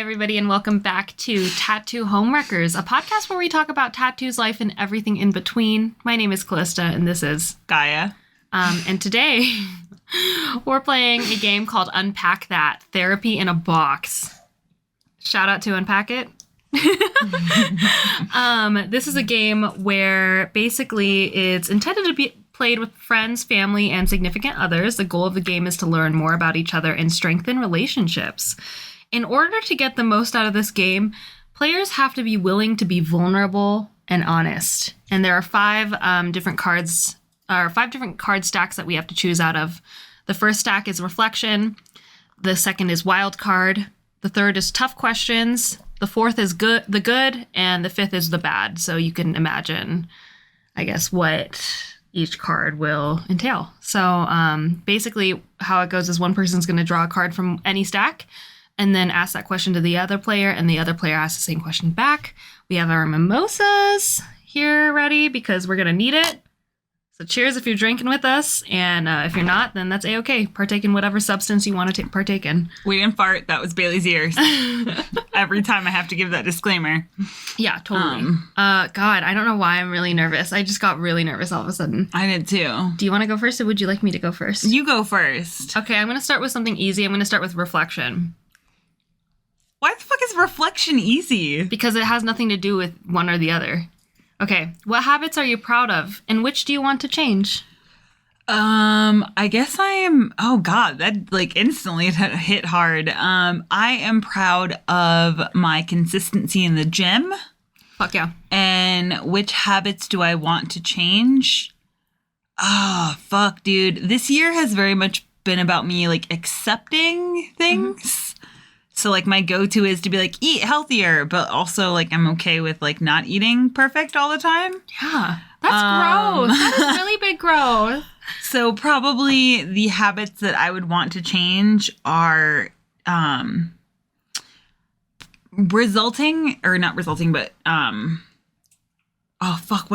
everybody, and welcome back to Tattoo Homewreckers, a podcast where we talk about tattoos, life, and everything in between. My name is Callista, and this is Gaia. And today, we're playing a game called Unpack That, Therapy in a Box. Shout out to Unpack It. This is a game where basically it's intended to be played with friends, family, and significant others. The goal of the game is to learn more about each other and strengthen relationships. In order to get the most out of this game, players have to be willing to be vulnerable and honest. And there are five different card stacks that we have to choose out of. The first stack is reflection. The second is wild card. The third is tough questions. The fourth is the good, and the fifth is the bad. So you can imagine, I guess, what each card will entail. So basically how it goes is one person's going to draw a card from any stack and then ask that question to the other player, and the other player asks the same question back. We have our mimosas here ready because we're going to need it. So cheers if you're drinking with us, and if you're not, then that's A-okay. Partake in whatever substance you want to partake in. We didn't fart. That was Bailey's ears. Every time I have to give that disclaimer. Yeah, totally. God, I don't know why I'm really nervous. I just got really nervous all of a sudden. I did too. Do you want to go first, or would you like me to go first? You go first. Okay, I'm going to start with something easy. I'm going to start with reflection. Why the fuck is reflection easy? Because it has nothing to do with one or the other. Okay, what habits are you proud of, and which do you want to change? I guess I am, oh God, that like instantly hit hard. I am proud of my consistency in the gym. Fuck yeah. And which habits do I want to change? Oh, fuck, dude. This year has very much been about me like accepting things. Mm-hmm. So, like, my go-to is to be, like, eat healthier, but also, like, I'm okay with, like, not eating perfect all the time. Yeah. That's growth. That is really big growth. So, probably the habits that I would want to change are what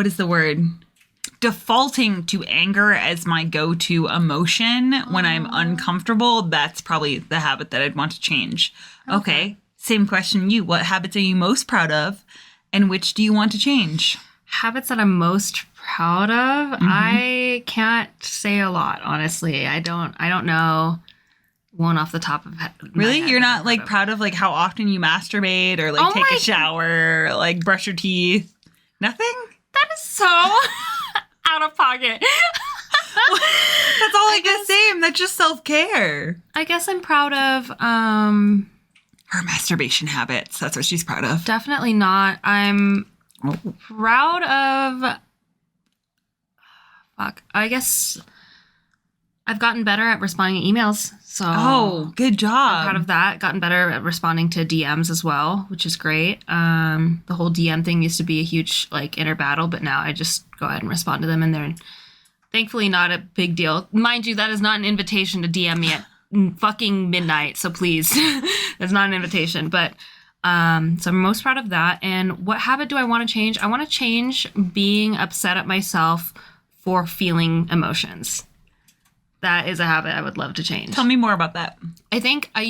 is the word? Defaulting to anger as my go-to emotion when I'm uncomfortable. That's probably the habit that I'd want to change. Okay. Same question to you. What habits are you most proud of, and which do you want to change? Habits that I'm most proud of? Mm-hmm. I can't say a lot, honestly. I don't know one off the top of my head. Really? You're not like proud of like how often you masturbate or like take a shower, or, like brush your teeth? Nothing? That is so out of pocket. That's all the same. That's just self-care. I guess I'm proud of her masturbation habits. That's what she's proud of. Definitely not. I'm proud of I guess I've gotten better at responding to emails. So good job. I'm proud of that. Gotten better at responding to DMs as well, which is great. The whole DM thing used to be a huge like inner battle, but now I just go ahead and respond to them, and they're thankfully not a big deal. Mind you, that is not an invitation to DM me at fucking midnight, so please. That's not an invitation. But so I'm most proud of that. And what habit do I want to change? I want to change being upset at myself for feeling emotions. That is a habit I would love to change. Tell me more about that. I think I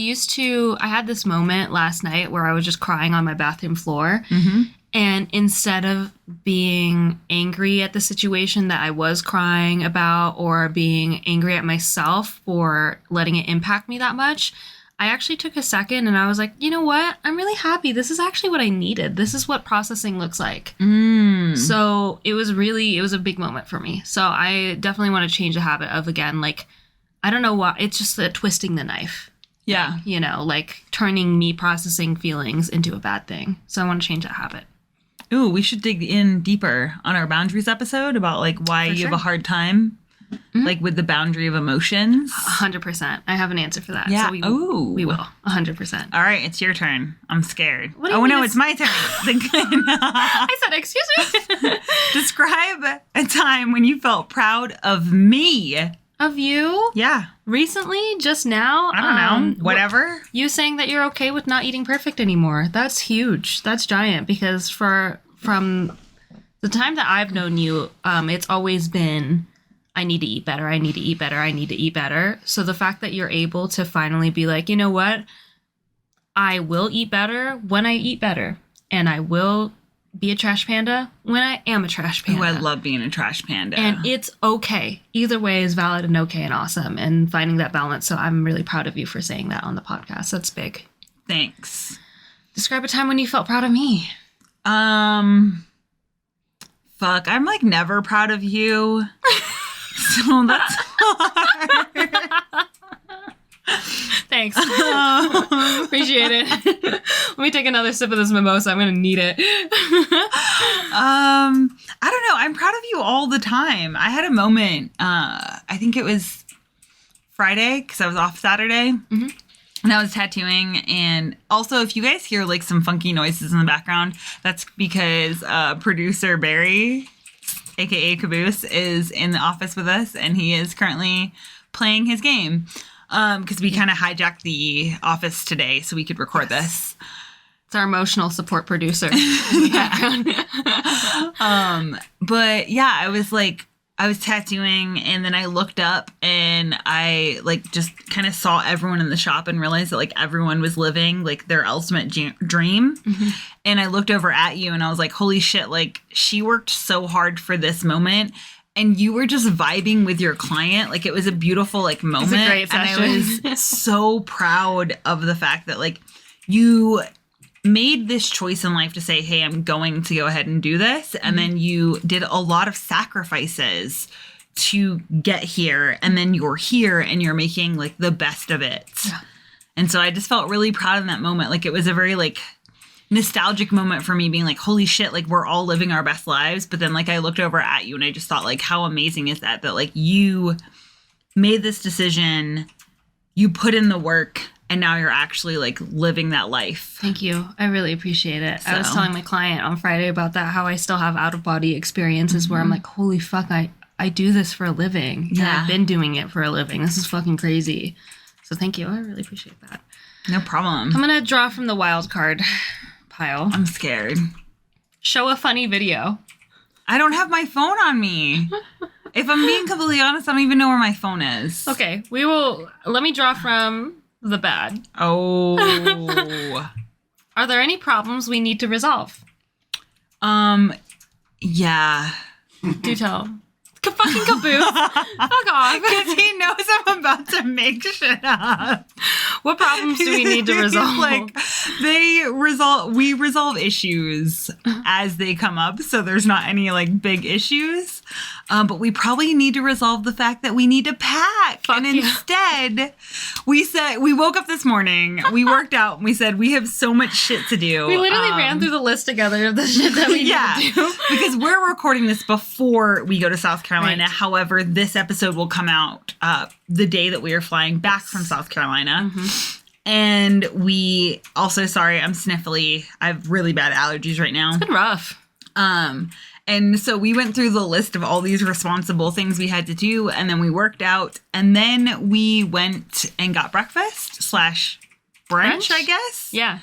had this moment last night where I was just crying on my bathroom floor. Mm-hmm. And instead of being angry at the situation that I was crying about, or being angry at myself for letting it impact me that much, I actually took a second and I was like, you know what? I'm really happy. This is actually what I needed. This is what processing looks like. So it was a big moment for me. So I definitely want to change the habit of, again, like, I don't know why. It's just twisting the knife. Yeah. You know, like turning me processing feelings into a bad thing. So I want to change that habit. Ooh, we should dig in deeper on our boundaries episode about like why you have a hard time like with the boundary of emotions. 100%. I have an answer for that. Yeah. So we will. 100%. All right, it's your turn. I'm scared. It's my turn. I said, excuse me. Describe a time when you felt proud of me. Of you? Yeah. Recently? Just now? I don't know. Whatever. You saying that you're okay with not eating perfect anymore. That's huge. That's giant, because from the time that I've known you, it's always been, I need to eat better. I need to eat better. I need to eat better. So the fact that you're able to finally be like, you know what? I will eat better when I eat better. And I will be a trash panda when I am a trash panda. Oh, I love being a trash panda. And it's okay. Either way is valid and okay and awesome, and finding that balance. So I'm really proud of you for saying that on the podcast. That's big. Thanks. Describe a time when you felt proud of me. Fuck, I'm like never proud of you. So that's hard. Thanks. Appreciate it. Let me take another sip of this mimosa. I'm going to need it. I don't know. I'm proud of you all the time. I had a moment, I think it was Friday because I was off Saturday. Mm-hmm. And I was tattooing. And also, if you guys hear like some funky noises in the background, that's because producer Barry, aka Caboose, is in the office with us. And he is currently playing his game. Because we kind of hijacked the office today so we could record this. It's our emotional support producer in the background. But yeah, I was tattooing, and then I looked up and I like just kind of saw everyone in the shop and realized that like everyone was living like their ultimate dream. Mm-hmm. And I looked over at you and I was like, holy shit, like she worked so hard for this moment. And you were just vibing with your client. Like, it was a beautiful, like, moment. It was a great session. And I was so proud of the fact that, like, you made this choice in life to say, hey, I'm going to go ahead and do this. And then you did a lot of sacrifices to get here. And then you're here and you're making, like, the best of it. Yeah. And so I just felt really proud in that moment. Like, it was a very, like, nostalgic moment for me being like, holy shit, like we're all living our best lives. But then like I looked over at you and I just thought like, how amazing is that like you made this decision, you put in the work, and now you're actually like living that life. Thank you. I really appreciate it. So. I was telling my client on Friday about that, how I still have out of body experiences where I'm like, holy fuck, I do this for a living. Yeah. And I've been doing it for a living. This is fucking crazy. So thank you. I really appreciate that. No problem. I'm going to draw from the wild card pile. I'm scared. Show a funny video. I don't have my phone on me. If I'm being completely honest, I don't even know where my phone is. Okay, let me draw from the bad. Oh. Are there any problems we need to resolve? Yeah. Do tell. Fucking Caboose. Fuck off. Because he knows I'm about to make shit up. What problems do we need to resolve? Like, we resolve issues as they come up, so there's not any, like, big issues. But we probably need to resolve the fact that we need to pack. Fuck and yeah. instead, we woke up this morning, we worked out, and we said, we have so much shit to do. We literally ran through the list together of the shit that we need to do. Because we're recording this before we go to South Carolina. Right. However, this episode will come out the day that we are flying back from South Carolina. Mm-hmm. And we also, sorry, I'm sniffly. I have really bad allergies right now. It's been rough. And so we went through the list of all these responsible things we had to do, and then we worked out, and then we went and got breakfast / brunch, I guess. Yeah.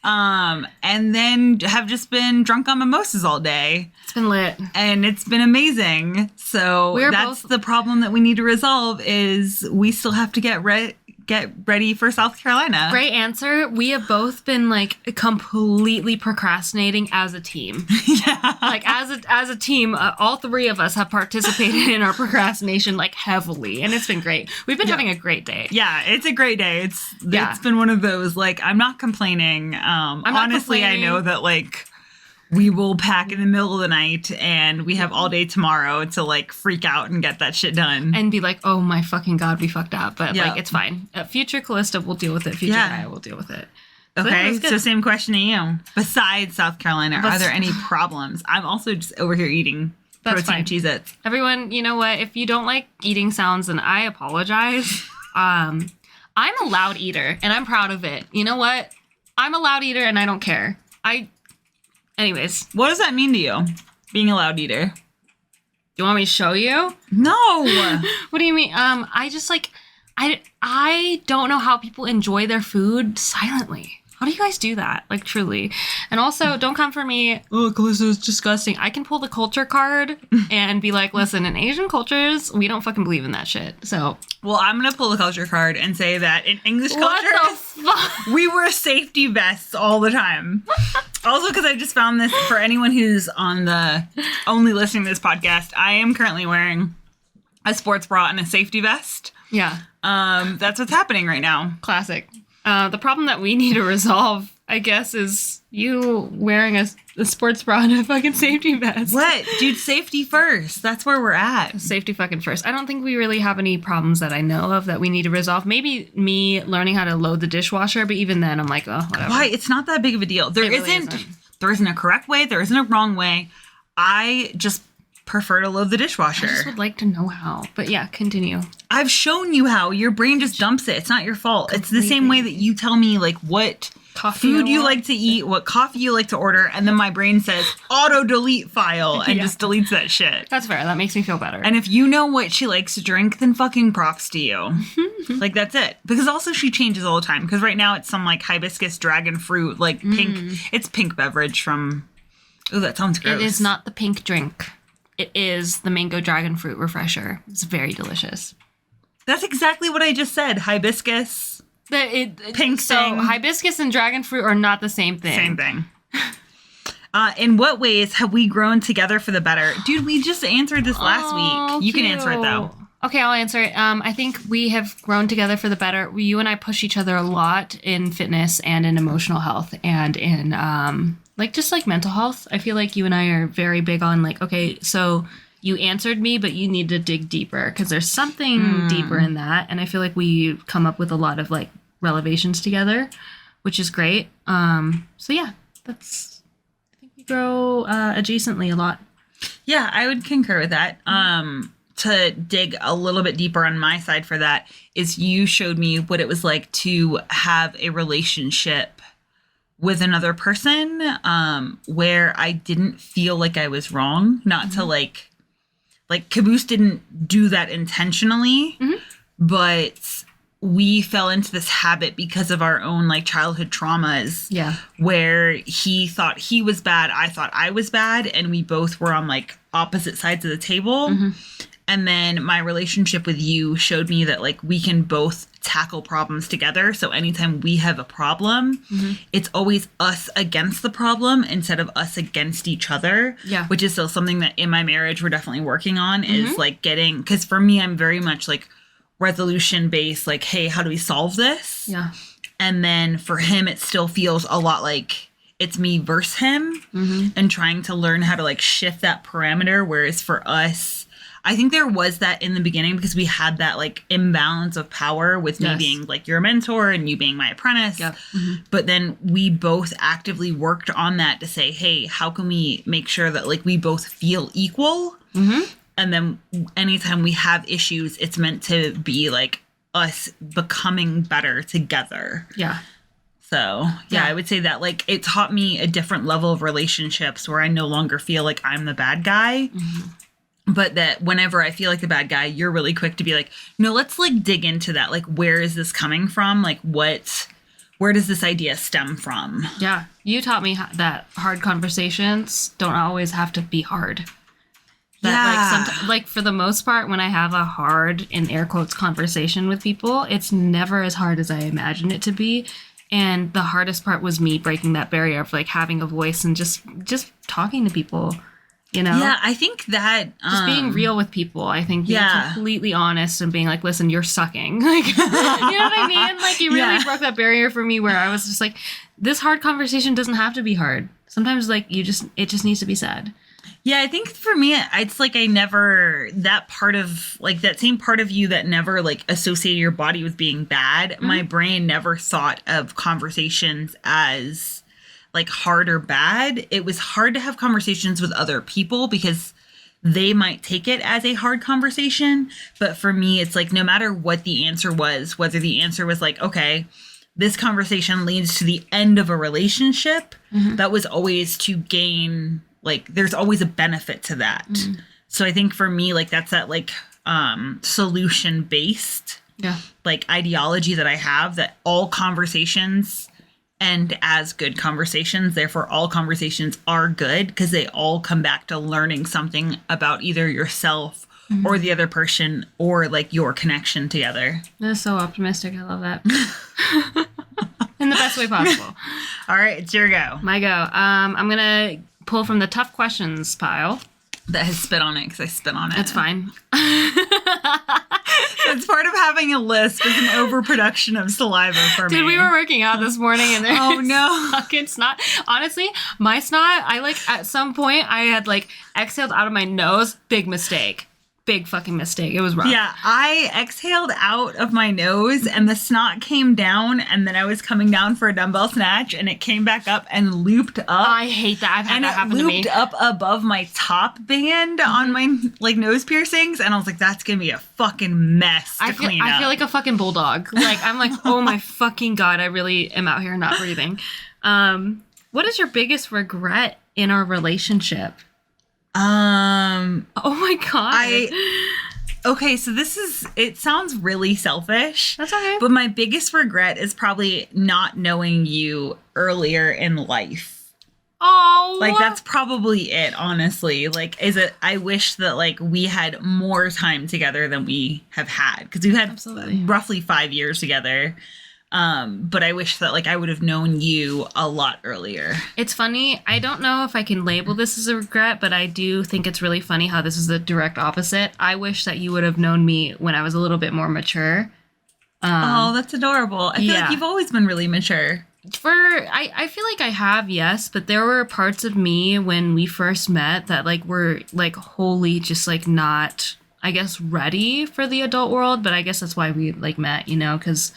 And then have just been drunk on mimosas all day. It's been lit. And it's been amazing. So that's the problem that we need to resolve is we still have to get ready for South Carolina. Great answer. We have both been like completely procrastinating as a team. Yeah. Like as a team, all three of us have participated in our procrastination like heavily, and it's been great. We've been having a great day. Yeah, it's a great day. It's been one of those like I'm not complaining. Honestly, I know that like we will pack in the middle of the night and we have all day tomorrow to like freak out and get that shit done. And be like, oh my fucking God, we fucked up. But like, it's fine. Future Callista will deal with it. Future guy will deal with it. Okay, so same question to you. Besides South Carolina, are there any problems? I'm also just over here eating protein Cheez-Its. Everyone, you know what? If you don't like eating sounds, then I apologize. I'm a loud eater and I'm proud of it. You know what? I'm a loud eater and I don't care. Anyways. What does that mean to you, being a loud eater? You want me to show you? No. What do you mean? I just like, I don't know how people enjoy their food silently. How How do you guys do that? Like, truly. And also, don't come for me, oh, Calista is disgusting. I can pull the culture card and be like, listen, in Asian cultures, we don't fucking believe in that shit. So. Well, I'm going to pull the culture card and say that in English culture, what the fuck? We wear safety vests all the time. Also, because I just found this, for anyone who's only listening to this podcast, I am currently wearing a sports bra and a safety vest. Yeah. That's what's happening right now. Classic. The problem that we need to resolve, I guess, is you wearing a sports bra and a fucking safety vest. What? Dude, safety first. That's where we're at. Safety fucking first. I don't think we really have any problems that I know of that we need to resolve. Maybe me learning how to load the dishwasher, but even then I'm like, oh, whatever. Why? It's not that big of a deal. There isn't a correct way. There isn't a wrong way. I just prefer to load the dishwasher. I just would like to know how. But yeah, continue. I've shown you how. Your brain just dumps it. It's not your fault. Completely. It's the same way that you tell me like what food you like to eat, what coffee you like to order, and then my brain says auto delete file and just deletes that shit. That's fair. That makes me feel better. And if you know what she likes to drink, then fucking props to you. Like, that's it. Because also she changes all the time. Because right now it's some like hibiscus dragon fruit, like pink. It's pink beverage from. Oh, that sounds gross. It is not the pink drink. It is the mango dragon fruit refresher. It's very delicious. That's exactly what I just said. Hibiscus. Pink so thing. Hibiscus and dragon fruit are not the same thing. Same thing. In what ways have we grown together for the better? Dude, we just answered this last week. You can answer it, though. Okay, I'll answer it. I think we have grown together for the better. You and I push each other a lot in fitness and in emotional health and in just mental health. I feel like you and I are very big on like, okay, so you answered me, but you need to dig deeper because there's something deeper in that. And I feel like we come up with a lot of like revelations together, which is great. So yeah, I think we grow adjacently a lot. Yeah, I would concur with that. To dig a little bit deeper on my side for that is you showed me what it was like to have a relationship with another person where I didn't feel like I was wrong. Not to like Caboose didn't do that intentionally, but we fell into this habit because of our own like childhood traumas. Yeah. Where he thought he was bad, I thought I was bad, and we both were on like opposite sides of the table. And then my relationship with you showed me that like we can both tackle problems together. So anytime we have a problem, it's always us against the problem instead of us against each other. Yeah. Which is still something that in my marriage we're definitely working on is like getting, because for me, I'm very much like resolution based, like, hey, how do we solve this? Yeah. And then for him, it still feels a lot like it's me versus him and trying to learn how to like shift that parameter. Whereas for us, I think there was that in the beginning because we had that like imbalance of power with me being like your mentor and you being my apprentice. Yep. But then we both actively worked on that to say, hey, how can we make sure that like we both feel equal? And then anytime we have issues, it's meant to be like us becoming better together. Yeah. So, yeah, I would say that, like, it taught me a different level of relationships where I no longer feel like I'm the bad guy. But that whenever I feel like the bad guy, you're really quick to be like, no, let's, like, dig into that. Like, where is this coming from? Like, where does this idea stem from? Yeah. You taught me that hard conversations don't always have to be hard. That, like, for the most part, when I have a hard, in air quotes, conversation with people, it's never as hard as I imagine it to be. And the hardest part was me breaking that barrier of like having a voice and just talking to people, you know? Yeah, I think that just being real with people. I think being completely honest and being like, listen, you're sucking. Like, you know what I mean? Like, you really broke that barrier for me where I was just like, this hard conversation doesn't have to be hard. Sometimes like it just needs to be said. Yeah, I think for me, it's like I never, that part of, like, that same part of you that never, like, associated your body with being bad, my brain never thought of conversations as, like, hard or bad. It was hard to have conversations with other people because they might take it as a hard conversation. But for me, it's like, no matter what the answer was, whether the answer was like, okay, this conversation leads to the end of a relationship, that was always to gain... Like, there's always a benefit to that. So I think for me, like, that's that, like, solution-based, like, ideology that I have, that all conversations end as good conversations. Therefore, all conversations are good because they all come back to learning something about either yourself or the other person or like your connection together. That's so optimistic. I love that. In the best way possible. All right, it's your go. My go. I'm going to pull from the tough questions pile. That has spit on it because I spit on it. That's fine. It's part of having a list. It's an overproduction of saliva for me. Dude, we were working out this morning and there's oh no fucking snot. Honestly, my snot, I like at some point I had like exhaled out of my nose. Big mistake. Big fucking mistake. It was rough. Yeah, I exhaled out of my nose and the snot came down and then I was coming down for a dumbbell snatch and it came back up and looped up. I hate that. I've had that happen to me. And it looped up above my top band on my like nose piercings and I was like, that's gonna be a fucking mess to clean up. I feel like a fucking bulldog. Like I'm like, oh my fucking God, I really am out here not breathing. What is your biggest regret in our relationship? Oh my God. Okay, so it sounds really selfish. That's okay. But my biggest regret is probably not knowing you earlier in life. Oh. Like, that's probably it, honestly. Like, I wish that, like, we had more time together than we have had. Because we've had roughly 5 years together. But I wish that like I would have known you a lot earlier. It's funny. I don't know if I can label this as a regret, but I do think it's really funny how this is the direct opposite. I wish that you would have known me when I was a little bit more mature. Oh, that's adorable. I feel like you've always been really mature. I feel like I have, yes, but there were parts of me when we first met that like were like wholly just like not, I guess, ready for the adult world. But I guess that's why we like met, you know, because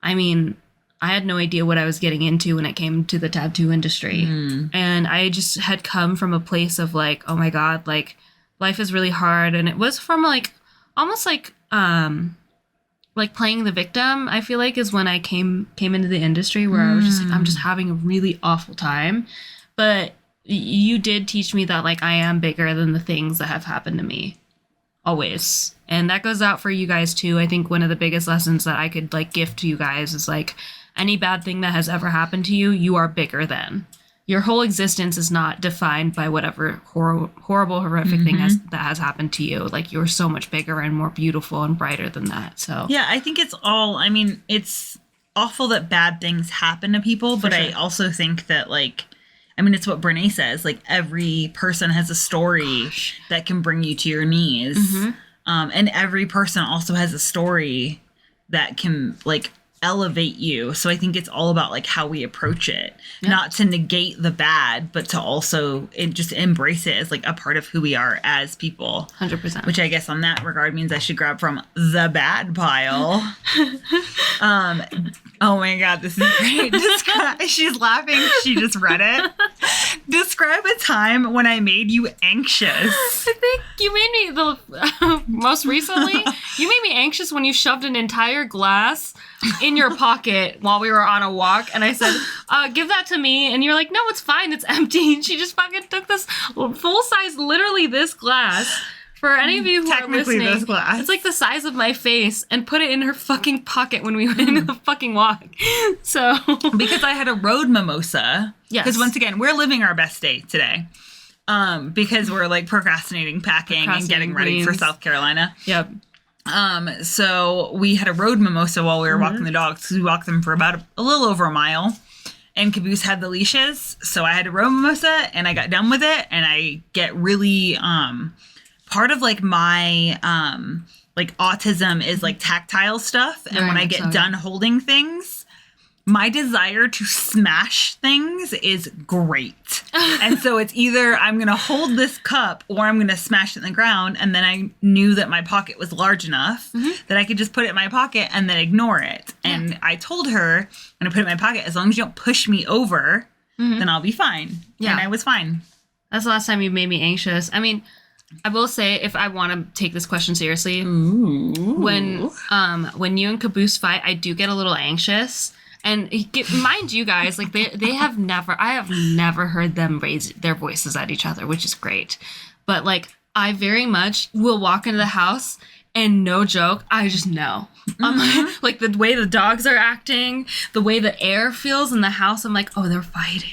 I mean, I had no idea what I was getting into when it came to the tattoo industry. And I just had come from a place of like, oh my God, like life is really hard. And it was from like, almost like playing the victim, I feel like is when I came into the industry where I was just like, I'm just having a really awful time. But you did teach me that like I am bigger than the things that have happened to me. Always. And that goes out for you guys too. I think one of the biggest lessons that I could like gift to you guys is like any bad thing that has ever happened to you, you are bigger than. Your whole existence is not defined by whatever horrible, horrific thing that has happened to you. Like you're so much bigger and more beautiful and brighter than that. So yeah, I think it's awful that bad things happen to people, but I also think that like, it's what Brene says, like every person has a story that can bring you to your knees. And every person also has a story that can like elevate you. So I think it's all about like how we approach it, not to negate the bad, but to also just embrace it as like a part of who we are as people. 100%. Which I guess on that regard means I should grab from the bad pile. Oh my God, this is great. She's laughing. She just read it. Describe a time when I made you anxious. I think you made me most recently, you made me anxious when you shoved an entire glass in your pocket while we were on a walk. And I said, give that to me. And you're like, no, it's fine. It's empty. And she just fucking took this full size, literally this glass. For any of you who are listening, this glass. It's like the size of my face, and put it in her fucking pocket when we went into the fucking walk. So because I had a road mimosa. Yes. Because once again, we're living our best day today. Because we're like procrastinating packing and getting ready for South Carolina. Yep. So we had a road mimosa while we were walking the dogs. We walked them for about a little over a mile. And Caboose had the leashes. So I had a road mimosa and I got done with it. And I get really, part of like my, like autism is like tactile stuff. And when I get done holding things, my desire to smash things is great. And so it's either I'm going to hold this cup or I'm going to smash it in the ground. And then I knew that my pocket was large enough that I could just put it in my pocket and then ignore it. And I told her, I'm going to put it in my pocket. As long as you don't push me over, then I'll be fine. Yeah. And I was fine. That's the last time you made me anxious. I mean, I will say, if I want to take this question seriously, when you and Caboose fight, I do get a little anxious. And mind you guys, like I have never heard them raise their voices at each other, which is great. But like I very much will walk into the house And no joke, I just know. Like the way the dogs are acting, the way the air feels in the house, I'm like, oh, they're fighting.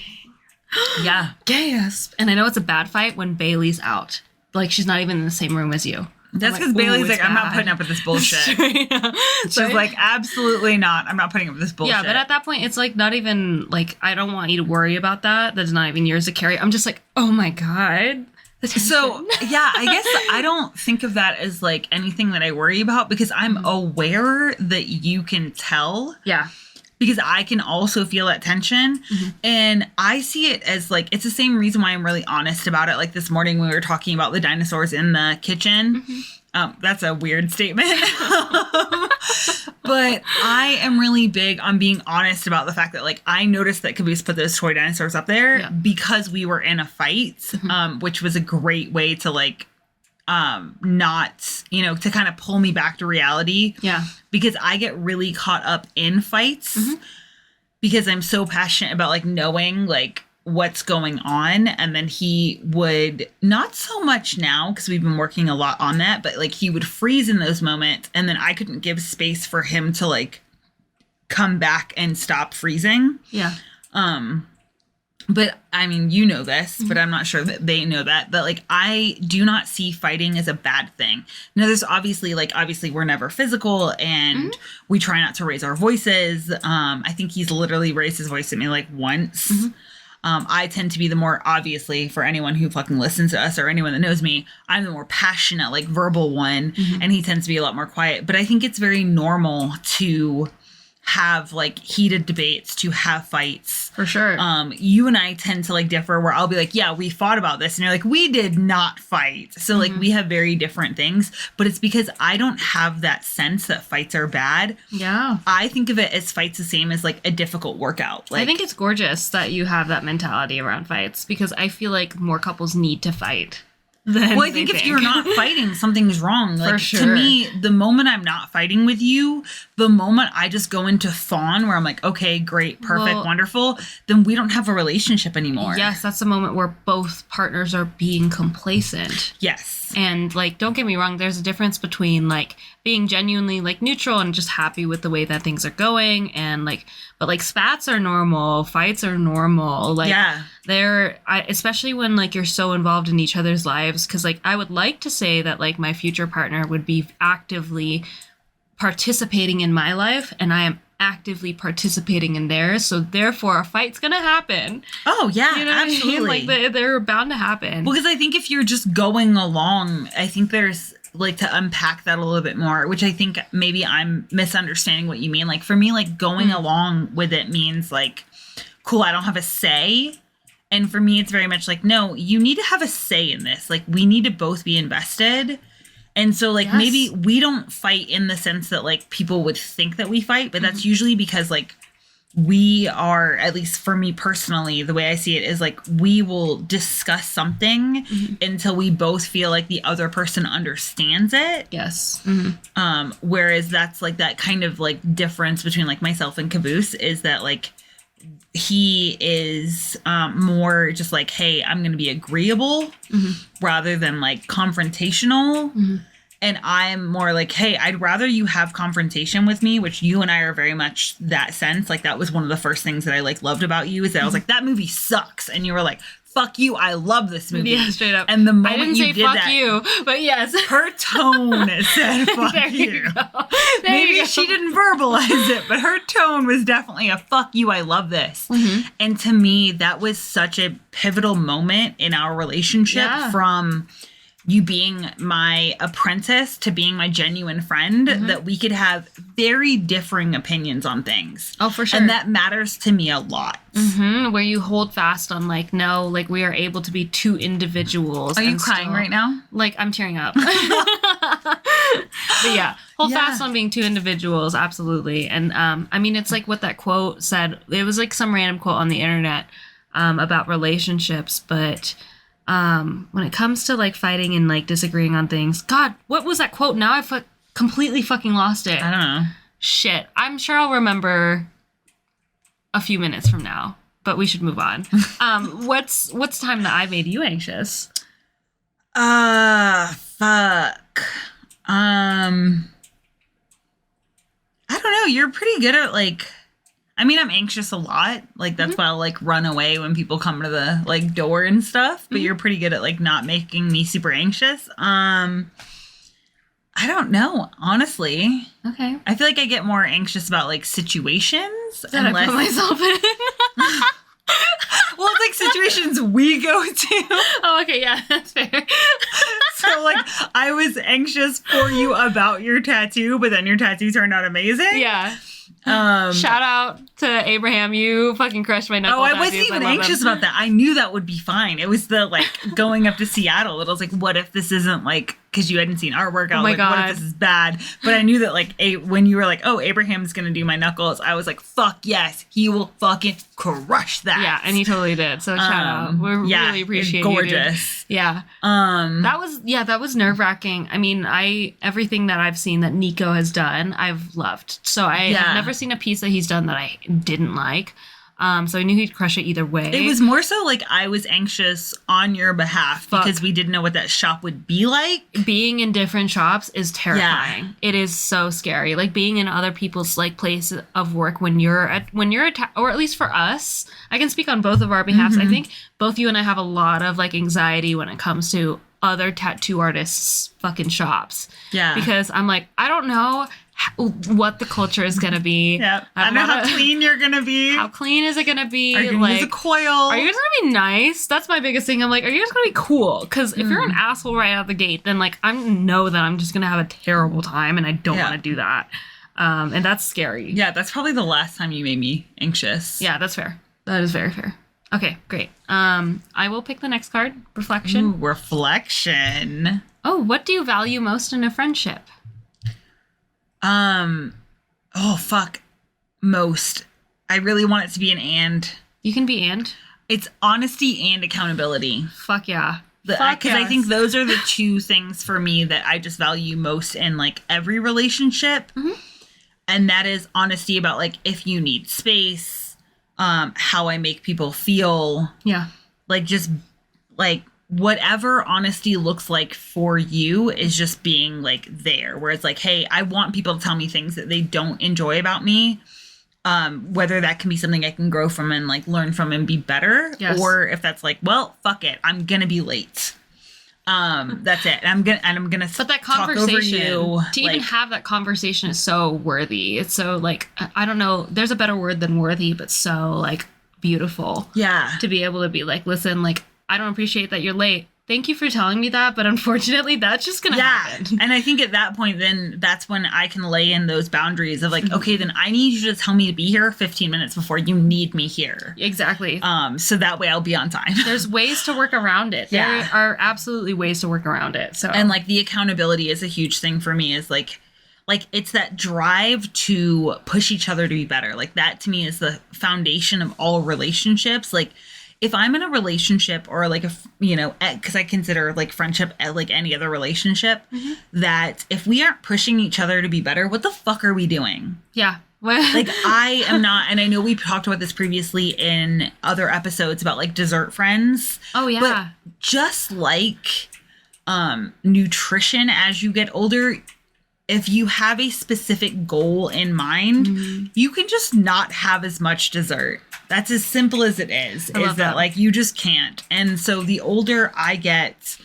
Yeah. Gasp. And I know it's a bad fight when Bailey's out. Like, she's not even in the same room as you. That's because Bailey's like, I'm not putting up with this bullshit. She's like, absolutely not. I'm not putting up with this bullshit. Yeah, but at that point, it's like not even like, I don't want you to worry about that. That's not even yours to carry. I'm just like, oh my God. So, yeah, I guess I don't think of that as like anything that I worry about because I'm aware that you can tell. Yeah. Because I can also feel that tension. And I see it as like, it's the same reason why I'm really honest about it. Like this morning we were talking about the dinosaurs in the kitchen. That's a weird statement. But I am really big on being honest about the fact that like I noticed that Caboose put those toy dinosaurs up there because we were in a fight, which was a great way to like not, you know, to kind of pull me back to reality. Yeah. Because I get really caught up in fights because I'm so passionate about like knowing like what's going on. And then he would, not so much now because we've been working a lot on that, but like he would freeze in those moments and then I couldn't give space for him to like come back and stop freezing. Yeah. But I mean, you know this, but I'm not sure that they know that like I do not see fighting as a bad thing. Now there's obviously we're never physical and we try not to raise our voices. I think he's literally raised his voice at me like once. I tend to be the more, obviously for anyone who fucking listens to us or anyone that knows me, I'm the more passionate, like verbal one. And he tends to be a lot more quiet, but I think it's very normal to have like heated debates, to have fights. For sure. You and I tend to like differ where I'll be like, yeah, we fought about this. And you're like, we did not fight. So like we have very different things, but it's because I don't have that sense that fights are bad. Yeah. I think of it as fights the same as like a difficult workout. Like, I think it's gorgeous that you have that mentality around fights because I feel like more couples need to fight. Well, I think if you're not fighting, something's wrong. Like, For sure. To me, the moment I'm not fighting with you, the moment I just go into fawn where I'm like, okay, great, perfect, wonderful, then we don't have a relationship anymore. Yes, that's the moment where both partners are being complacent. Yes. And, like, don't get me wrong, there's a difference between, like, being genuinely, like, neutral and just happy with the way that things are going. And, like, but, like, spats are normal. Fights are normal. Like, especially when, like, you're so involved in each other's lives. Because, like, I would like to say that, like, my future partner would be actively participating in my life. And I am actively participating in theirs. So, therefore, a fight's going to happen. Oh, yeah, you know absolutely. What I mean? Like, they're bound to happen. Well, because I think if you're just going along, I think there's, like, to unpack that a little bit more, which I think maybe I'm misunderstanding what you mean. Like, for me, like, going along with it means, like, cool, I don't have a say. And for me, it's very much like, no, you need to have a say in this. Like, we need to both be invested. And so, like, maybe we don't fight in the sense that, like, people would think that we fight, but that's usually because, like, we are, at least for me personally, the way I see it is, like, we will discuss something until we both feel like the other person understands it. Yes. Whereas that's, like, that kind of, like, difference between, like, myself and Caboose is that, like, he is more just like, hey, I'm going to be agreeable rather than like confrontational. And I'm more like, hey, I'd rather you have confrontation with me, which you and I are very much that sense. Like that was one of the first things that I like loved about you is that I was like, that movie sucks. And you were like, fuck you, I love this movie. Yeah, straight up. And the moment I didn't you say did fuck that, you, but yes. her tone said fuck There you. you go. Maybe she didn't verbalize it, but her tone was definitely a fuck you, I love this. And to me, that was such a pivotal moment in our relationship from you being my apprentice to being my genuine friend, that we could have very differing opinions on things. Oh, for sure. And that matters to me a lot. Where you hold fast on like, no, like we are able to be two individuals. Are you crying right now? Like I'm tearing up. But yeah, hold fast on being two individuals. Absolutely. And I mean, it's like what that quote said. It was like some random quote on the internet about relationships, but when it comes to like fighting and like disagreeing on things, God, what was that quote? Now I've completely fucking lost it. I don't know. Shit. I'm sure I'll remember a few minutes from now, but we should move on. What's time that I made you anxious? Fuck. I don't know. You're pretty good at like, I mean, I'm anxious a lot. Like that's why I'll like run away when people come to the like door and stuff. But you're pretty good at like not making me super anxious. I don't know, honestly. Okay. I feel like I get more anxious about like situations That I put myself in. Well, it's like situations we go to. Oh, okay, yeah, that's fair. So like I was anxious for you about your tattoo, but then your tattoo turned out amazing. Yeah. Shout out to Abraham. You fucking crushed my knuckle. Oh, I wasn't even anxious about that. I knew that would be fine. It was the like going up to Seattle. It was like, what if this isn't like, because you hadn't seen artwork. I was like, what if this is bad? But I knew that like when you were like, oh, Abraham's gonna do my knuckles, I was like, fuck yes, he will fucking crush that. Yeah, and he totally did. So shout out. We really appreciate gorgeous. You, dude. Yeah. That was nerve wracking. I mean, everything that I've seen that Nico has done, I've loved. So I have never seen a piece that he's done that I didn't like. So I knew he'd crush it either way. It was more so like I was anxious on your behalf because we didn't know what that shop would be like. Being in different shops is terrifying. Yeah. It is so scary. Like being in other people's like places of work when you're at or at least for us, I can speak on both of our behalves. I think both you and I have a lot of like anxiety when it comes to other tattoo artists' fucking shops. Yeah. Because I'm like, I don't know what the culture is going to be. Yeah. I don't know how clean you're going to be. How clean is it going to be? Are you going to use a coil? Are you guys going to be nice? That's my biggest thing. I'm like, are you guys going to be cool? Because if you're an asshole right out the gate, then like I know that I'm just going to have a terrible time and I don't want to do that. And that's scary. Yeah, that's probably the last time you made me anxious. Yeah, that's fair. That is very fair. Okay, great. I will pick the next card. Reflection. Ooh, reflection. Oh, what do you value most in a friendship? Most. I really want it to be an and. You can be and. It's honesty and accountability. Fuck yeah. Because I think those are the two things for me that I just value most in like every relationship. And that is honesty about like if you need space, how I make people feel. Yeah. Like just like whatever honesty looks like for you is just being like there, where it's like, hey, I want people to tell me things that they don't enjoy about me. Whether that can be something I can grow from and like learn from and be better, or if that's like, well, fuck it, I'm gonna be late. That's it. And I'm gonna but that conversation to even have that conversation is so worthy. It's so like I don't know. There's a better word than worthy, but so like beautiful. Yeah. To be able to be like, listen, like I don't appreciate that you're late. Thank you for telling me that, but unfortunately, that's just gonna happen. And I think at that point, then that's when I can lay in those boundaries of like, okay, then I need you to tell me to be here 15 minutes before you need me here. Exactly. So that way I'll be on time. There's ways to work around it. Yeah. There are absolutely ways to work around it. So and like the accountability is a huge thing for me. Is like it's that drive to push each other to be better. Like that to me is the foundation of all relationships. Like if I'm in a relationship or like because I consider like friendship like any other relationship, that if we aren't pushing each other to be better, what the fuck are we doing? Yeah. Like I am not, and I know we talked about this previously in other episodes about like dessert friends. Oh yeah. But just like nutrition as you get older, if you have a specific goal in mind, you can just not have as much dessert. That's as simple as it is that like you just can't. And so the older I get,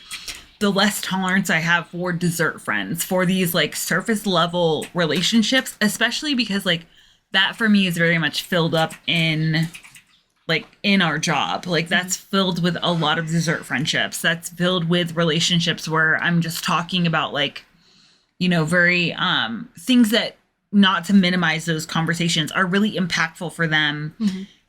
the less tolerance I have for dessert friends, for these like surface level relationships, especially because like that for me is very much filled up in our job. Like that's filled with a lot of dessert friendships. That's filled with relationships where I'm just talking about like, very things that, not to minimize those conversations, are really impactful for them.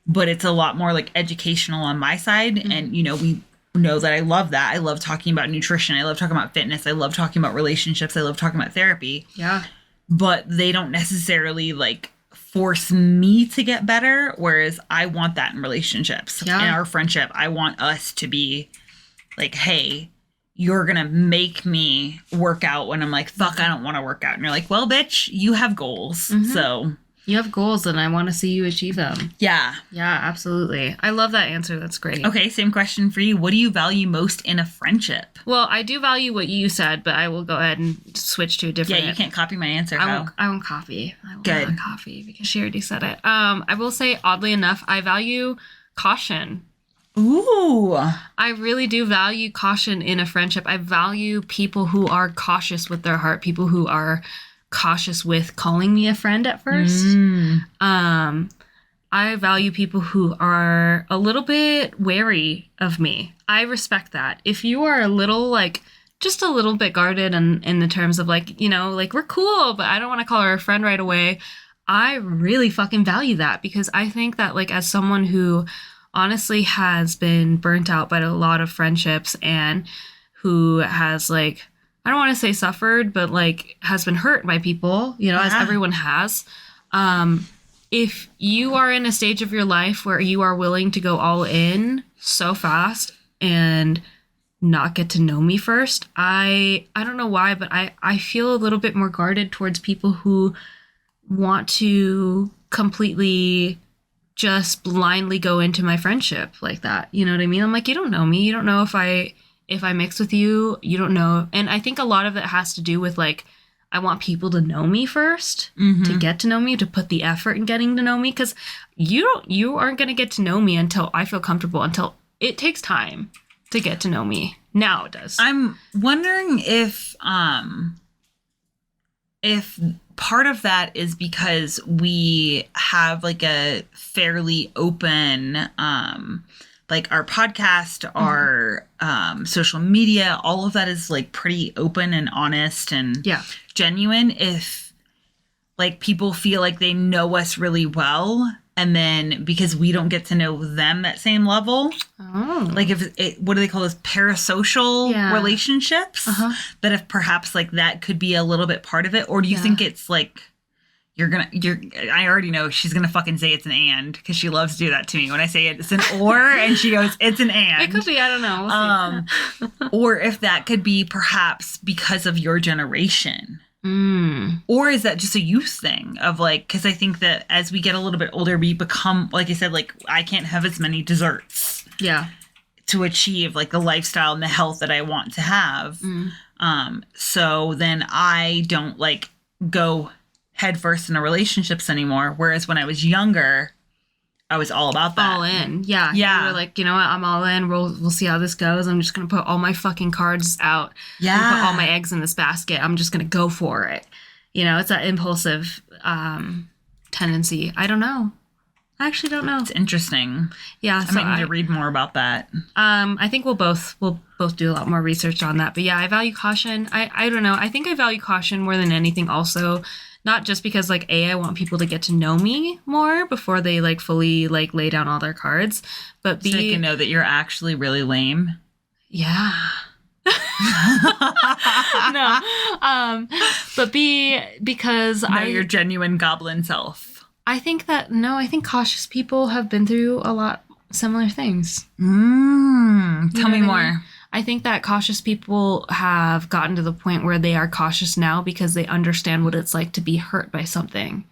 But it's a lot more like educational on my side. And, we know that I love that. I love talking about nutrition. I love talking about fitness. I love talking about relationships. I love talking about therapy. Yeah. But they don't necessarily like force me to get better. Whereas I want that in relationships. In our friendship, I want us to be like, hey, you're going to make me work out when I'm like, fuck, I don't want to work out. And you're like, well, bitch, you have goals. So You have goals and I want to see you achieve them. Yeah. Yeah, absolutely. I love that answer. That's great. Okay, same question for you. What do you value most in a friendship? Well, I do value what you said, but I will go ahead and switch to a different. Yeah, you can't copy my answer. I won't copy. I will Good. not copy because she already said it. I will say, oddly enough, I value caution. Ooh. I really do value caution in a friendship. I value people who are cautious with their heart, people who are cautious with calling me a friend at first. I value people who are a little bit wary of me. I respect that. If you are a little, like, just a little bit guarded in the terms of, like, you know, like, we're cool, but I don't want to call her a friend right away, I really fucking value that, because I think that, like, as someone who honestly has been burnt out by a lot of friendships and who has, like, I don't want to say suffered, but, like, has been hurt by people, you know, as everyone has. If you are in a stage of your life where you are willing to go all in so fast and not get to know me first, I don't know why, but I feel a little bit more guarded towards people who want to completely just blindly go into my friendship like that. You know what I mean? I'm like, you don't know me. You don't know if I mix with you. You don't know. And I think a lot of it has to do with, like, I want people to know me first, to get to know me, to put the effort in getting to know me. Because you aren't going to get to know me until I feel comfortable, until it takes time to get to know me. Now it does. I'm wondering if part of that is because we have, like, a fairly open, like, our podcast, our social media, all of that is, like, pretty open and honest and genuine. If, like, people feel like they know us really well, and then because we don't get to know them at same level, like, if what do they call those, parasocial relationships, that if perhaps, like, that could be a little bit part of it? Or do you think it's, like, I already know she's gonna fucking say it's an and, because she loves to do that to me when I say it's an or, and she goes, it's an and. It could be, I don't know. We'll see. Or if that could be perhaps because of your generation. Or is that just a youth thing of, like, because I think that as we get a little bit older, we become, like I said, like, I can't have as many desserts to achieve, like, the lifestyle and the health that I want to have. So then I don't, like, go headfirst in a relationships anymore. Whereas when I was younger, I was all about that. All in. Yeah. You were like, you know what? I'm all in. We'll see how this goes. I'm just going to put all my fucking cards out. Yeah. And put all my eggs in this basket. I'm just going to go for it. You know, it's that impulsive tendency. I don't know. I actually don't know. It's interesting. Yeah. I might need to read more about that. I think we'll both do a lot more research on that. But yeah, I value caution. I don't know. I think I value caution more than anything also. Not just because, like, I want people to get to know me more before they, like, fully, like, lay down all their cards. But B, so they can know that you're actually really lame. Yeah. No. But B, because your genuine goblin self. I think cautious people have been through a lot similar things. Tell me more. I think that cautious people have gotten to the point where they are cautious now because they understand what it's like to be hurt by something.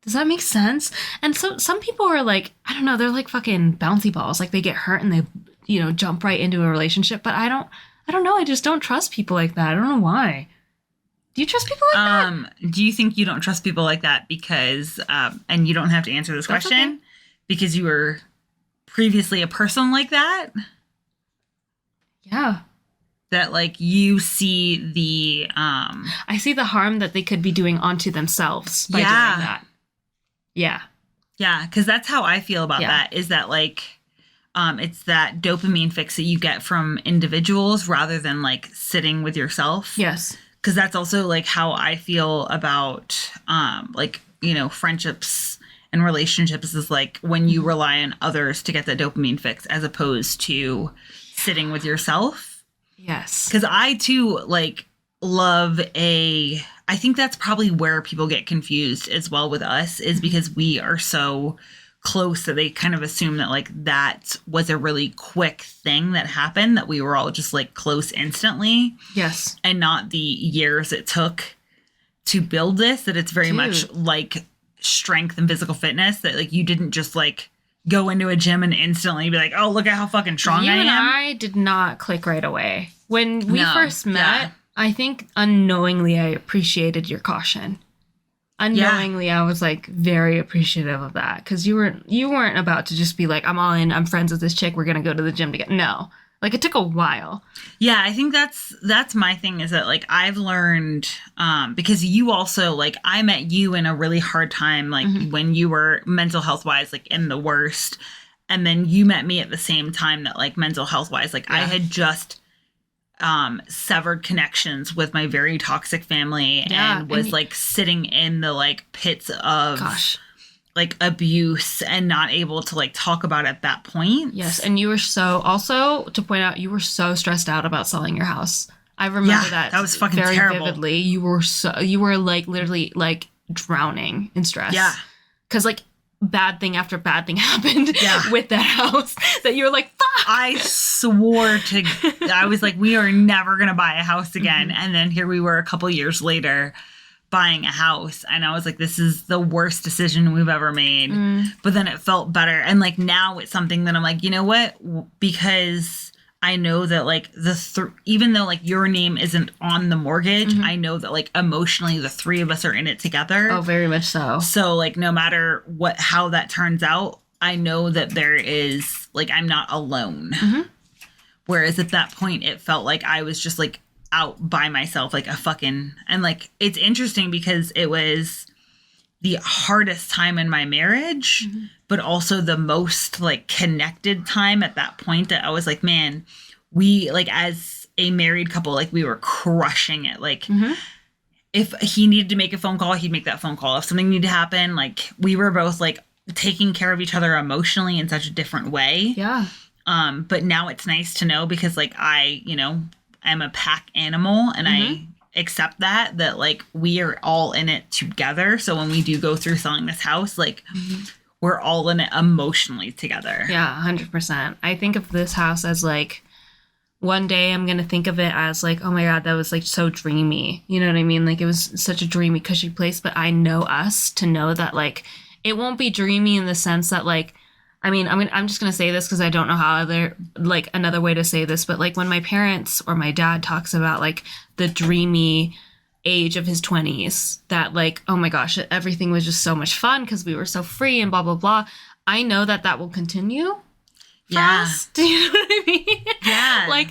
Does that make sense? And so some people are like, I don't know, they're like fucking bouncy balls. Like, they get hurt and they, you know, jump right into a relationship. But I don't know. I just don't trust people like that. I don't know why. Do you trust people like that? Do you think you don't trust people like that because, and you don't have to answer this question, because you were previously a person like that? Yeah. That, like, you see the I see the harm that they could be doing onto themselves by doing that. Yeah. Yeah, because that's how I feel about that, is that, like, it's that dopamine fix that you get from individuals rather than, like, sitting with yourself. Yes. Because that's also, like, how I feel about, like, you know, friendships and relationships, is, like, when you rely on others to get that dopamine fix as opposed to sitting with yourself. Yes. Because I, too, like, I think that's probably where people get confused as well with us, is because we are so close that they kind of assume that, like, that was a really quick thing that happened, that we were all just, like, close instantly. Yes. And not the years it took to build this, that it's very much like strength and physical fitness that like you didn't just like go into a gym and instantly be like, oh, look at how fucking strong I am. You and I did not click right away. When we first met, yeah. I think unknowingly I appreciated your caution. Unknowingly, I was like very appreciative of that because you weren't about to just be like, I'm all in, I'm friends with this chick, we're gonna go to the gym together. No, like it took a while. Yeah, I think that's my thing is that like I've learned because you also like I met you in a really hard time like when you were mental health wise like in the worst, and then you met me at the same time that like mental health wise like I had just severed connections with my very toxic family and was like sitting in the like pits of like abuse and not able to like talk about it at that point. Yes, and you were so also to point out you were so stressed out about selling your house. I remember that was fucking very terrible. vividly. You were like literally like drowning in stress. Yeah, because like bad thing after bad thing happened with that house that you were like, fuck. I swore to, I was like, we are never going to buy a house again. And then here we were a couple years later buying a house. And I was like, this is the worst decision we've ever made. But then it felt better. And like now it's something that I'm like, you know what? Because I know that like even though like your name isn't on the mortgage, I know that like emotionally the three of us are in it together. Oh, very much so. So like no matter how that turns out, I know that there is like I'm not alone. Whereas at that point it felt like I was just like out by myself like a fucking, and like it's interesting because it was the hardest time in my marriage, but also the most like connected time at that point that I was like, man, we like as a married couple, like we were crushing it. Like if he needed to make a phone call, he'd make that phone call. If something needed to happen, like we were both like taking care of each other emotionally in such a different way. Yeah. But now it's nice to know because like I, you know, I'm a pack animal and I accept that like we are all in it together. So when we do go through selling this house, like we're all in it emotionally together. Yeah, 100%. I think of this house as like one day I'm going to think of it as like, oh my God, that was like so dreamy. You know what I mean? Like it was such a dreamy, cushy place, but I know us to know that like it won't be dreamy in the sense that like, I mean, I'm just going to say this because I don't know how another way to say this, but like when my parents or my dad talks about like the dreamy age of his 20s, that like, oh my gosh, everything was just so much fun because we were so free and blah, blah, blah. I know that will continue. Us. Do you know what I mean? Yeah. Like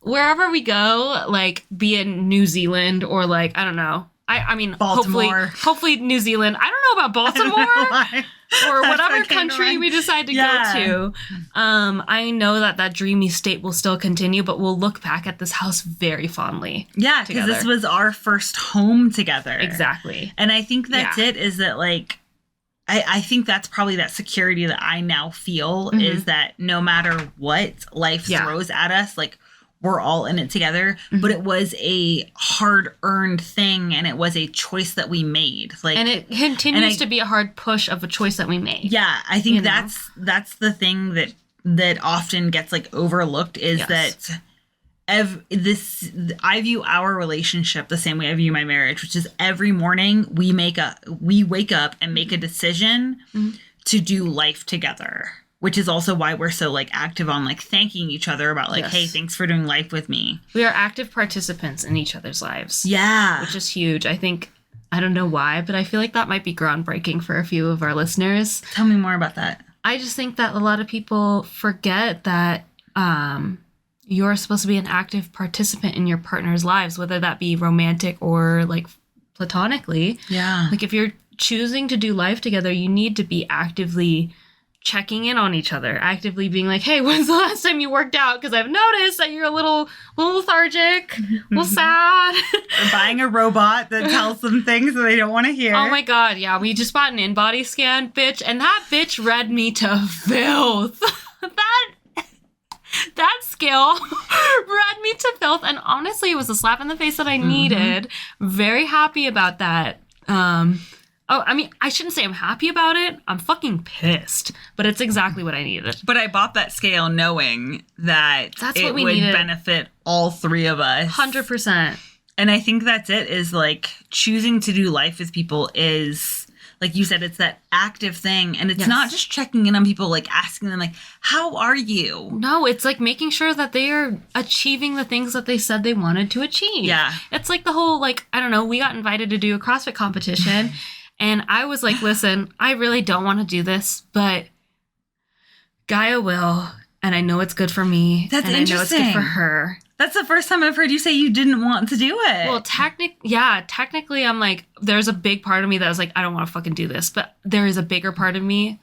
wherever we go, like be in New Zealand or like, I don't know. I mean, Baltimore. hopefully New Zealand. I don't know about Baltimore. Or whatever country we decide to go to. I know that dreamy state will still continue, but we'll look back at this house very fondly. Yeah, because this was our first home together. Exactly. And I think that's it, is that like, I think that's probably that security that I now feel is that no matter what life throws at us, like we're all in it together, but it was a hard-earned thing, and it was a choice that we made. Like, and it continues to be a hard push of a choice that we made. Yeah, I think that's the thing that often gets like overlooked is that I view our relationship the same way I view my marriage, which is every morning we wake up and make a decision to do life together. Which is also why we're so like active on like thanking each other about like, hey, thanks for doing life with me. We are active participants in each other's lives. Yeah. Which is huge. I think, I don't know why, but I feel like that might be groundbreaking for a few of our listeners. Tell me more about that. I just think that a lot of people forget that you're supposed to be an active participant in your partner's lives, whether that be romantic or like platonically. Yeah. Like if you're choosing to do life together, you need to be actively checking in on each other, actively being like, hey, when's the last time you worked out? Because I've noticed that you're a little lethargic, a little sad. Or buying a robot that tells them things that they don't want to hear. Oh my God, yeah. We just bought an in-body scan, bitch, and that bitch read me to filth. That skill read me to filth, and honestly, it was a slap in the face that I needed. Very happy about that. I mean, I shouldn't say I'm happy about it. I'm fucking pissed. But it's exactly what I needed. But I bought that scale knowing that that's what we would benefit all three of us. 100%. And I think that's it, is like choosing to do life with people is like you said, it's that active thing. And it's Yes. not just checking in on people, like asking them, like, how are you? No, it's like making sure that they are achieving the things that they said they wanted to achieve. Yeah. It's like the whole, like, I don't know, we got invited to do a CrossFit competition. And I was like, listen, I really don't want to do this, but Gaia will. And I know it's good for me. That's and interesting. I know it's good for her. That's the first time I've heard you say you didn't want to do it. Well, technically, I'm like, there's a big part of me that was like, I don't want to fucking do this. But there is a bigger part of me.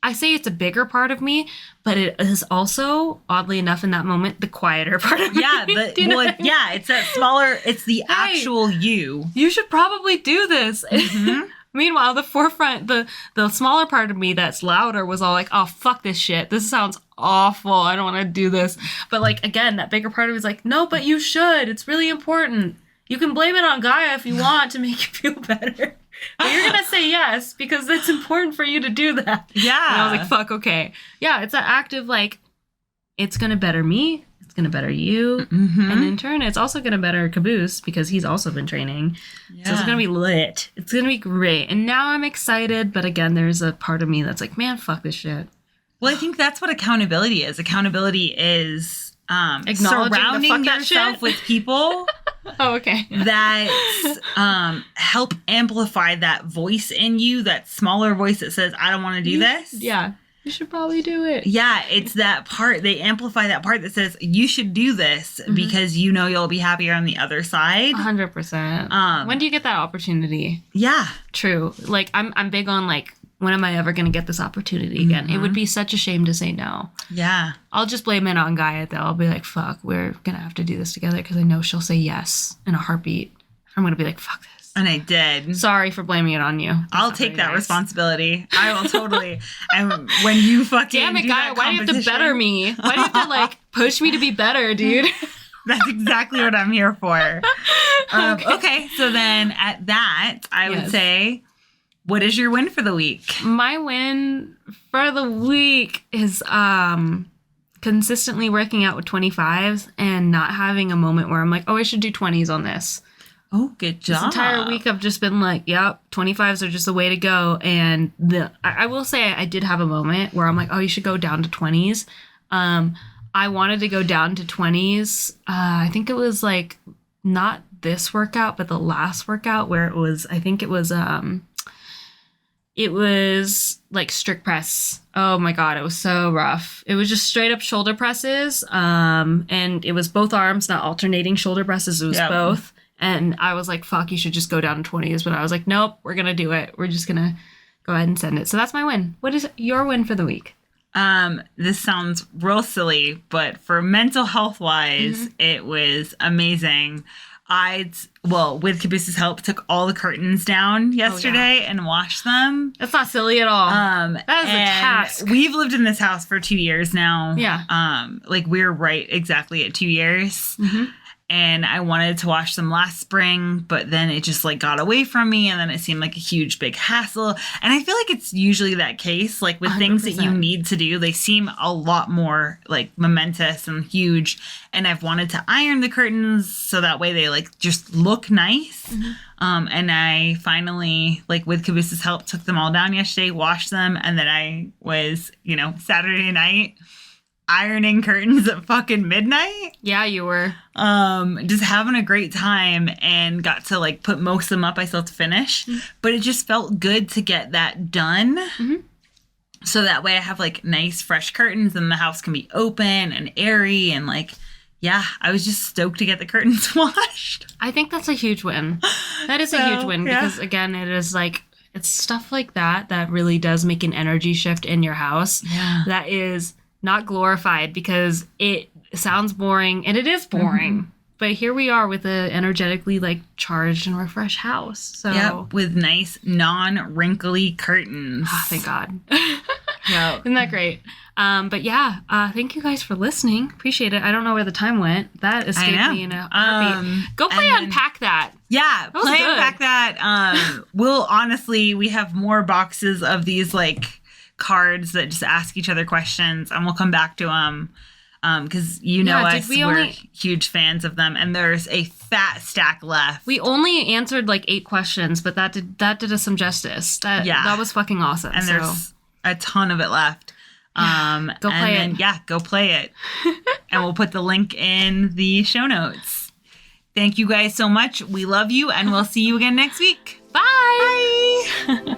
I say it's a bigger part of me, but it is also, oddly enough, in that moment, the quieter part of me. Yeah, Do you know what I mean? yeah, it's that smaller, it's the actual you. You should probably do this. Mm-hmm. Meanwhile, the forefront, the smaller part of me that's louder was all like, oh, fuck this shit. This sounds awful. I don't want to do this. But like, again, that bigger part of me was like, no, but you should. It's really important. You can blame it on Gaia if you want to make you feel better. But you're going to say yes because it's important for you to do that. Yeah. And I was like, fuck, okay. Yeah, it's that active, like, it's going to better me. It's going to better you. Mm-hmm. And in turn, it's also going to better Caboose because he's also been training. Yeah. So it's going to be lit. It's going to be great. And now I'm excited. But again, there's a part of me that's like, man, fuck this shit. Well, I think that's what accountability is. Accountability is Acknowledging surrounding the fuck that yourself shit? with people Oh, okay. that help amplify that voice in you, that smaller voice that says, I don't want to do this. Yeah. You should probably do it. Yeah, it's that part. They amplify that part that says, you should do this because you know you'll be happier on the other side. 100%. When do you get that opportunity? Yeah. True. Like, I'm big on, like, when am I ever going to get this opportunity again? It would be such a shame to say no. Yeah. I'll just blame it on Gaia, though. I'll be like, fuck, we're going to have to do this together because I know she'll say yes in a heartbeat. I'm going to be like, fuck this. And I did. Sorry for blaming it on you. That's I'll not take very that nice. responsibility. I will totally. And when you fucking Damn it, do Gaia, that why do you have to competition- better me? Why do you have to, like, push me to be better, dude? That's exactly what I'm here for. Okay, so then at that, I would Yes. say, what is your win for the week? My win for the week is consistently working out with 25s and not having a moment where I'm like, oh, I should do 20s on this. Oh, good job. This entire week I've just been like, yep, 25s are just the way to go. And I will say I did have a moment where I'm like, oh, you should go down to 20s. I wanted to go down to 20s. I think it was like not this workout, but the last workout where it was, I think it was like strict press. Oh my God, it was so rough. It was just straight up shoulder presses. And it was both arms, not alternating shoulder presses. It was both. And I was like, fuck, you should just go down to 20s. But I was like, nope, we're going to do it. We're just going to go ahead and send it. So that's my win. What is your win for the week? This sounds real silly, but for mental health wise, it was amazing. With Caboose's help, took all the curtains down yesterday and washed them. That's not silly at all. That is a task. We've lived in this house for 2 years now. Yeah. Like we're right exactly at 2 years. And I wanted to wash them last spring, but then it just like got away from me. And then it seemed like a huge, big hassle. And I feel like it's usually that case, like with 100%. Things that you need to do, they seem a lot more like momentous and huge. And I've wanted to iron the curtains so that way they like just look nice. And I finally, like with Caboose's help, took them all down yesterday, washed them. And then I was, Saturday night ironing curtains at fucking midnight. Yeah, you were. Just having a great time and got to like put most of them up. I still have to finish, but it just felt good to get that done. So that way I have like nice fresh curtains and the house can be open and airy and like, yeah, I was just stoked to get the curtains washed. I think that's a huge win. That is a huge win because again, it is like, it's stuff like that that really does make an energy shift in your house. Yeah. That is not glorified because it sounds boring and it is boring. But here we are with a energetically like charged and refreshed house. So with nice non-wrinkly curtains. Oh, thank God. Isn't that great? But yeah, thank you guys for listening. Appreciate it. I don't know where the time went. That escaped me in a heartbeat. Go play Unpack That. Yeah, play Unpack That. We have more boxes of these like cards that just ask each other questions and we'll come back to them. because you know Yeah, us, we're huge fans of them, and there's a fat stack left. We only answered like 8 questions, but that did us some justice. That was fucking awesome. And there's a ton of it left. Go play it. Yeah, go play it. And we'll put the link in the show notes. Thank you guys so much. We love you, and we'll see you again next week. Bye.